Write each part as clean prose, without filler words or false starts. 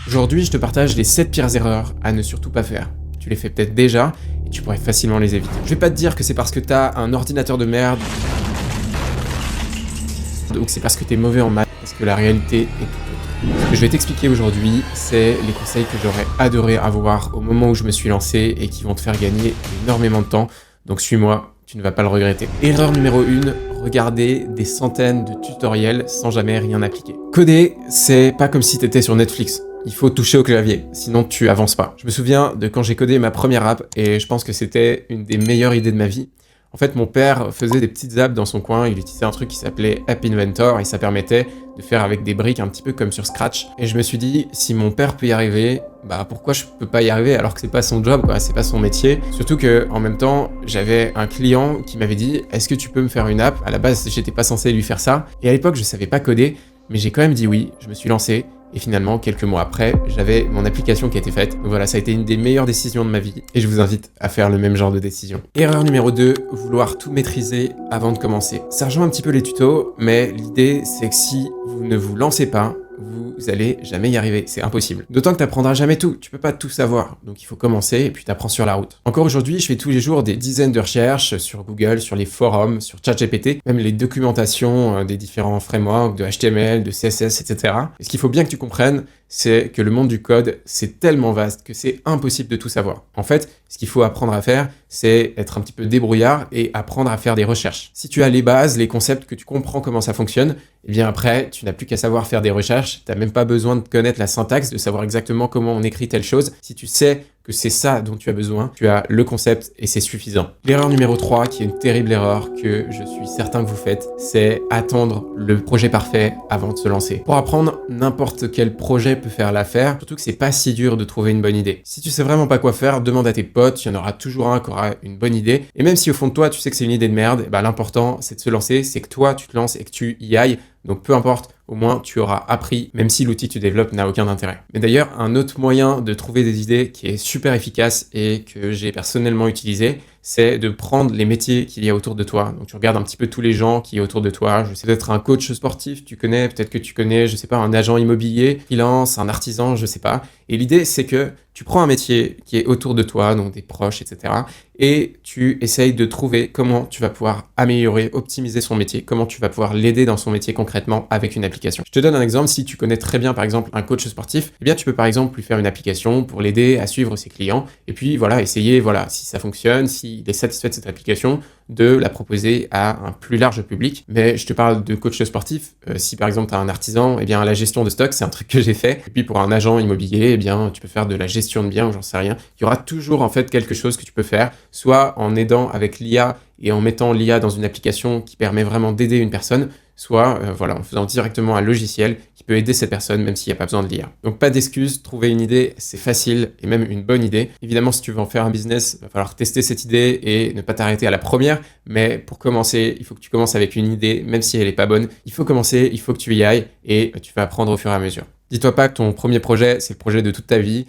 Aujourd'hui, je te partage les 7 pires erreurs à ne surtout pas faire. Tu les fais peut-être déjà et tu pourrais facilement les éviter. Je vais pas te dire que c'est parce que t'as un ordinateur de merde ou que c'est parce que t'es mauvais en maths, parce que la réalité est tout autre. Ce que je vais t'expliquer aujourd'hui, c'est les conseils que j'aurais adoré avoir au moment où je me suis lancé et qui vont te faire gagner énormément de temps. Donc suis-moi, tu ne vas pas le regretter. Erreur numéro 1, regarder des centaines de tutoriels sans jamais rien appliquer. Coder, c'est pas comme si t'étais sur Netflix. Il faut toucher au clavier, sinon tu avances pas. Je me souviens de quand j'ai codé ma première app et je pense que c'était une des meilleures idées de ma vie. En fait, mon père faisait des petites apps dans son coin, il utilisait un truc qui s'appelait App Inventor et ça permettait de faire avec des briques un petit peu comme sur Scratch. Et je me suis dit, si mon père peut y arriver, bah pourquoi je peux pas y arriver alors que c'est pas son job, quoi, c'est pas son métier. Surtout que en même temps, j'avais un client qui m'avait dit, est-ce que tu peux me faire une app? À la base, j'étais pas censé lui faire ça. Et à l'époque, je savais pas coder, mais j'ai quand même dit oui, je me suis lancé. Et finalement, quelques mois après, j'avais mon application qui était faite. Donc voilà, ça a été une des meilleures décisions de ma vie. Et je vous invite à faire le même genre de décision. Erreur numéro 2, vouloir tout maîtriser avant de commencer. Ça rejoint un petit peu les tutos, mais l'idée, c'est que si vous ne vous lancez pas, vous allez jamais y arriver, c'est impossible. D'autant que t'apprendras jamais tout, tu peux pas tout savoir, donc il faut commencer et puis t'apprends sur la route. Encore aujourd'hui, je fais tous les jours des dizaines de recherches sur Google, sur les forums, sur ChatGPT, même les documentations des différents frameworks de HTML, de CSS, etc. Et ce qu'il faut bien que tu comprennes, c'est que le monde du code, c'est tellement vaste que c'est impossible de tout savoir. En fait, ce qu'il faut apprendre à faire, c'est être un petit peu débrouillard et apprendre à faire des recherches. Si tu as les bases, les concepts, que tu comprends comment ça fonctionne, et bien après, tu n'as plus qu'à savoir faire des recherches, tu n'as même pas besoin de connaître la syntaxe, de savoir exactement comment on écrit telle chose. Si tu sais que c'est ça dont tu as besoin, tu as le concept et c'est suffisant. L'erreur numéro 3, qui est une terrible erreur que je suis certain que vous faites, c'est attendre le projet parfait avant de se lancer. Pour apprendre, n'importe quel projet peut faire l'affaire, surtout que c'est pas si dur de trouver une bonne idée. Si tu sais vraiment pas quoi faire, demande à tes potes, il y en aura toujours un qui aura une bonne idée. Et même si au fond de toi, tu sais que c'est une idée de merde, bah, l'important c'est de se lancer, c'est que toi tu te lances et que tu y ailles. Donc peu importe, au moins tu auras appris, même si l'outil que tu développes n'a aucun intérêt. Mais d'ailleurs, un autre moyen de trouver des idées qui est super efficace et que j'ai personnellement utilisé, c'est de prendre les métiers qu'il y a autour de toi. Donc tu regardes un petit peu tous les gens qui y a autour de toi. Je sais peut-être un coach sportif, peut-être que tu connais, je sais pas, un agent immobilier, freelance, un artisan, je sais pas. Et l'idée, c'est que tu prends un métier qui est autour de toi, donc des proches, etc. Et tu essayes de trouver comment tu vas pouvoir améliorer, optimiser son métier, comment tu vas pouvoir l'aider dans son métier concrètement avec une application. Je te donne un exemple, si tu connais très bien par exemple un coach sportif, eh bien tu peux par exemple lui faire une application pour l'aider à suivre ses clients et puis voilà, essayer, voilà, si ça fonctionne, s'il est satisfait de cette application, de la proposer à un plus large public. Mais je te parle de coach sportif, si par exemple tu as un artisan, eh bien la gestion de stock, c'est un truc que j'ai fait. Et puis pour un agent immobilier, eh bien tu peux faire de la gestion de biens ou j'en sais rien. Il y aura toujours en fait quelque chose que tu peux faire, soit en aidant avec l'IA et en mettant l'IA dans une application qui permet vraiment d'aider une personne, soit voilà, en faisant directement un logiciel qui peut aider cette personne même s'il n'y a pas besoin de l'IA. Donc pas d'excuses, trouver une idée, c'est facile et même une bonne idée. Évidemment, si tu veux en faire un business, il va falloir tester cette idée et ne pas t'arrêter à la première, mais pour commencer, il faut que tu commences avec une idée, même si elle n'est pas bonne. Il faut commencer, il faut que tu y ailles et tu vas apprendre au fur et à mesure. Dis-toi pas que ton premier projet, c'est le projet de toute ta vie.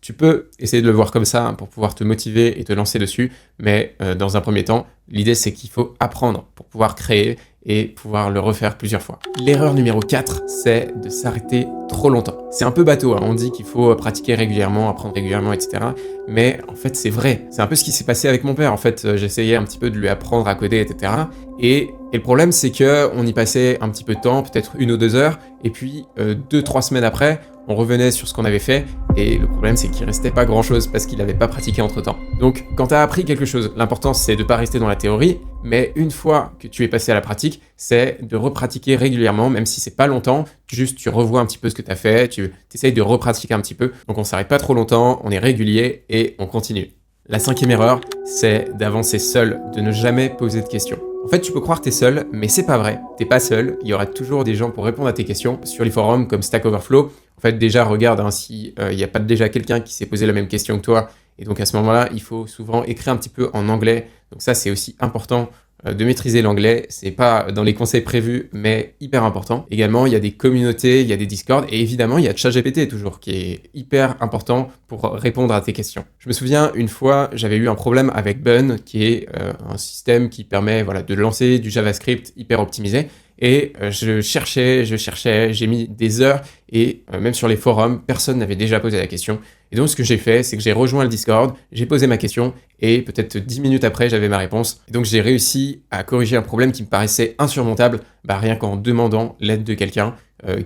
Tu peux essayer de le voir comme ça pour pouvoir te motiver et te lancer dessus, mais dans un premier temps, l'idée c'est qu'il faut apprendre pour pouvoir créer et pouvoir le refaire plusieurs fois. L'erreur numéro 4, c'est de s'arrêter trop longtemps. C'est un peu bateau, hein. On dit qu'il faut pratiquer régulièrement, apprendre régulièrement, etc. Mais en fait, c'est vrai. C'est un peu ce qui s'est passé avec mon père. En fait, j'essayais un petit peu de lui apprendre à coder, etc. Et le problème, c'est qu'on y passait un petit peu de temps, peut-être 1 ou 2 heures, et puis 2-3 semaines après, on revenait sur ce qu'on avait fait, et le problème c'est qu'il restait pas grand chose parce qu'il n'avait pas pratiqué entre temps. Donc quand tu as appris quelque chose, l'important c'est de pas rester dans la théorie, mais une fois que tu es passé à la pratique, c'est de repratiquer régulièrement, même si c'est pas longtemps, juste tu revois un petit peu ce que tu as fait, tu essayes de repratiquer un petit peu, donc on s'arrête pas trop longtemps, on est régulier et on continue. La 5e erreur, c'est d'avancer seul, de ne jamais poser de questions. En fait, tu peux croire que t'es seul, mais c'est pas vrai. T'es pas seul, il y aura toujours des gens pour répondre à tes questions sur les forums comme Stack Overflow. En fait, déjà, regarde si il n'y a pas déjà quelqu'un qui s'est posé la même question que toi. Et donc, à ce moment-là, il faut souvent écrire un petit peu en anglais. Donc ça, c'est aussi important de maîtriser l'anglais. C'est pas dans les conseils prévus, mais hyper important. Également, il y a des communautés, il y a des Discord, et évidemment, il y a ChatGPT toujours, qui est hyper important pour répondre à tes questions. Je me souviens, une fois, j'avais eu un problème avec Bun, qui est un système qui permet de lancer du JavaScript hyper optimisé. Et je cherchais, j'ai mis des heures et même sur les forums, personne n'avait déjà posé la question. Et donc ce que j'ai fait, c'est que j'ai rejoint le Discord, j'ai posé ma question et peut-être 10 minutes après, j'avais ma réponse. Et donc j'ai réussi à corriger un problème qui me paraissait insurmontable, rien qu'en demandant l'aide de quelqu'un.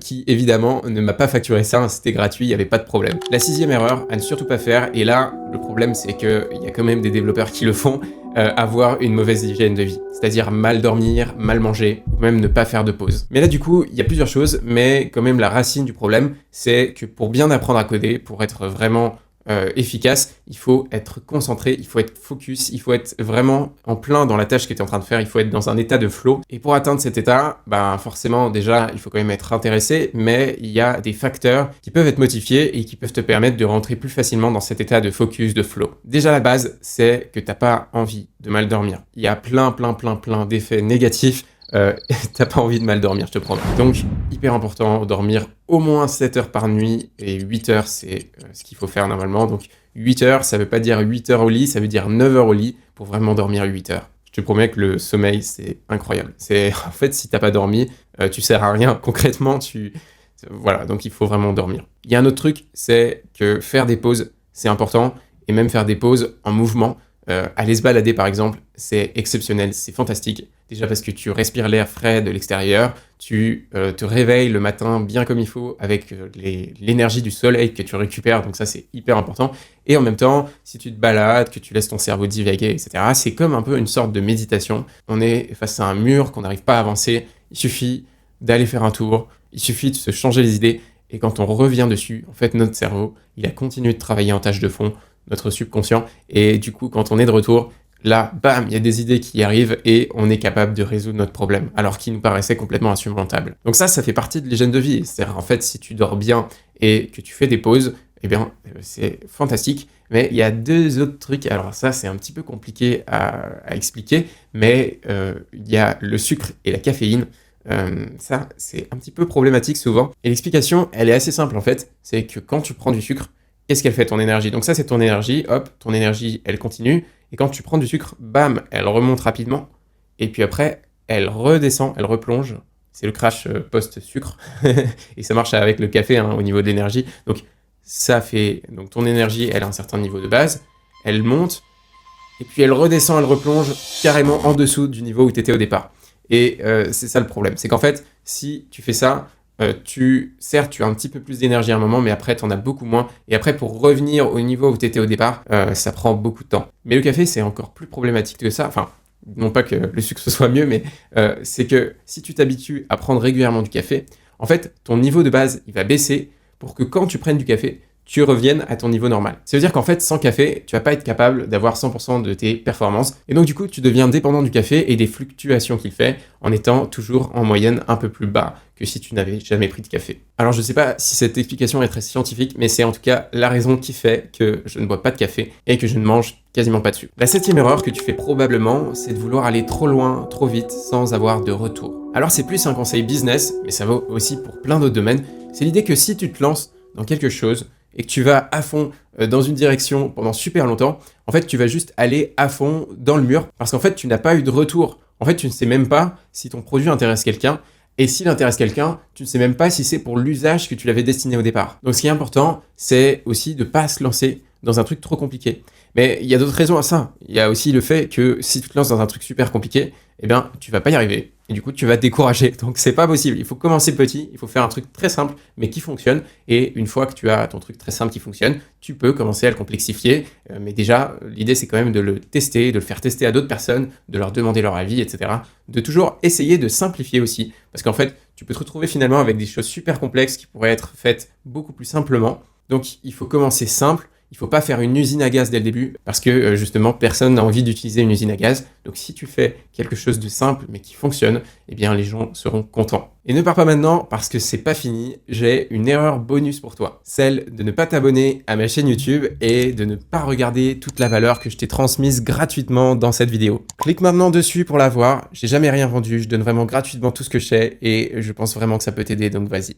Qui évidemment ne m'a pas facturé ça, hein, c'était gratuit, il n'y avait pas de problème. La 6e erreur à ne surtout pas faire, et là le problème c'est qu'il y a quand même des développeurs qui le font, avoir une mauvaise hygiène de vie, c'est-à-dire mal dormir, mal manger, ou même ne pas faire de pause. Mais là du coup, il y a plusieurs choses, mais quand même la racine du problème, c'est que pour bien apprendre à coder, pour être vraiment efficace, il faut être concentré, il faut être focus, il faut être vraiment en plein dans la tâche que tu es en train de faire, il faut être dans un état de flow. Et pour atteindre cet état, forcément déjà, il faut quand même être intéressé, mais il y a des facteurs qui peuvent être modifiés et qui peuvent te permettre de rentrer plus facilement dans cet état de focus, de flow. Déjà la base, c'est que t'as pas envie de mal dormir. Il y a plein d'effets négatifs. T'as pas envie de mal dormir, je te promets. Donc, hyper important, dormir au moins 7 heures par nuit, et 8 heures, c'est ce qu'il faut faire normalement. Donc, 8 heures, ça veut pas dire 8 heures au lit, ça veut dire 9 heures au lit pour vraiment dormir 8 heures. Je te promets que le sommeil, c'est incroyable. En fait, si t'as pas dormi, tu sers à rien. Concrètement, voilà, donc il faut vraiment dormir. Il y a un autre truc, c'est que faire des pauses, c'est important, et même faire des pauses en mouvement. Aller se balader par exemple, c'est exceptionnel, c'est fantastique. Déjà parce que tu respires l'air frais de l'extérieur, tu te réveilles le matin bien comme il faut avec l'énergie du soleil que tu récupères, donc ça c'est hyper important. Et en même temps, si tu te balades, que tu laisses ton cerveau divaguer, etc., c'est comme un peu une sorte de méditation. On est face à un mur qu'on n'arrive pas à avancer, il suffit d'aller faire un tour, il suffit de se changer les idées, et quand on revient dessus, en fait notre cerveau, il a continué de travailler en tâche de fond, notre subconscient, et du coup quand on est de retour, là, bam, il y a des idées qui arrivent et on est capable de résoudre notre problème, alors qu'il nous paraissait complètement insurmontable. Donc ça fait partie de l'hygiène de vie, c'est-à-dire en fait si tu dors bien et que tu fais des pauses, eh bien c'est fantastique, mais il y a 2 autres trucs, alors ça c'est un petit peu compliqué à expliquer, mais il y a le sucre et la caféine. Ça c'est un petit peu problématique souvent, et l'explication elle est assez simple en fait, c'est que quand tu prends du sucre, qu'est-ce qu'elle fait ton énergie? Donc ça c'est ton énergie, hop, ton énergie elle continue, et quand tu prends du sucre, bam, elle remonte rapidement, et puis après elle redescend, elle replonge, c'est le crash post-sucre, et ça marche avec le café au niveau de l'énergie, donc ça fait, donc ton énergie elle a un certain niveau de base, elle monte, et puis elle redescend, elle replonge carrément en dessous du niveau où tu étais au départ. Et c'est ça le problème, c'est qu'en fait, si tu fais ça, certes, tu as un petit peu plus d'énergie à un moment, mais après, tu en as beaucoup moins. Et après, pour revenir au niveau où tu étais au départ, ça prend beaucoup de temps. Mais le café, c'est encore plus problématique que ça. Enfin, non pas que le sucre soit mieux, mais c'est que si tu t'habitues à prendre régulièrement du café, en fait, ton niveau de base, il va baisser pour que quand tu prennes du café, tu reviennes à ton niveau normal. Ça veut dire qu'en fait, sans café, tu vas pas être capable d'avoir 100% de tes performances. Et donc, du coup, tu deviens dépendant du café et des fluctuations qu'il fait en étant toujours en moyenne un peu plus bas que si tu n'avais jamais pris de café. Alors, je sais pas si cette explication est très scientifique, mais c'est en tout cas la raison qui fait que je ne bois pas de café et que je ne mange quasiment pas de sucre. La 7e erreur que tu fais probablement, c'est de vouloir aller trop loin, trop vite, sans avoir de retour. Alors, c'est plus un conseil business, mais ça vaut aussi pour plein d'autres domaines. C'est l'idée que si tu te lances dans quelque chose, et que tu vas à fond dans une direction pendant super longtemps, en fait, tu vas juste aller à fond dans le mur parce qu'en fait, tu n'as pas eu de retour. En fait, tu ne sais même pas si ton produit intéresse quelqu'un et s'il intéresse quelqu'un, tu ne sais même pas si c'est pour l'usage que tu l'avais destiné au départ. Donc, ce qui est important, c'est aussi de ne pas se lancer dans un truc trop compliqué. Mais il y a d'autres raisons à ça. Il y a aussi le fait que si tu te lances dans un truc super compliqué, eh bien, tu vas pas y arriver. Et du coup, tu vas te décourager. Donc, c'est pas possible. Il faut commencer petit. Il faut faire un truc très simple, mais qui fonctionne. Et une fois que tu as ton truc très simple qui fonctionne, tu peux commencer à le complexifier. Mais déjà, l'idée, c'est quand même de le tester, de le faire tester à d'autres personnes, de leur demander leur avis, etc. De toujours essayer de simplifier aussi. Parce qu'en fait, tu peux te retrouver finalement avec des choses super complexes qui pourraient être faites beaucoup plus simplement. Donc, il faut commencer simple. Il ne faut pas faire une usine à gaz dès le début parce que justement personne n'a envie d'utiliser une usine à gaz. Donc si tu fais quelque chose de simple mais qui fonctionne, eh bien les gens seront contents. Et ne pars pas maintenant parce que c'est pas fini. J'ai une erreur bonus pour toi. Celle de ne pas t'abonner à ma chaîne YouTube et de ne pas regarder toute la valeur que je t'ai transmise gratuitement dans cette vidéo. Clique maintenant dessus pour la voir. J'ai jamais rien vendu. Je donne vraiment gratuitement tout ce que je sais et je pense vraiment que ça peut t'aider. Donc vas-y.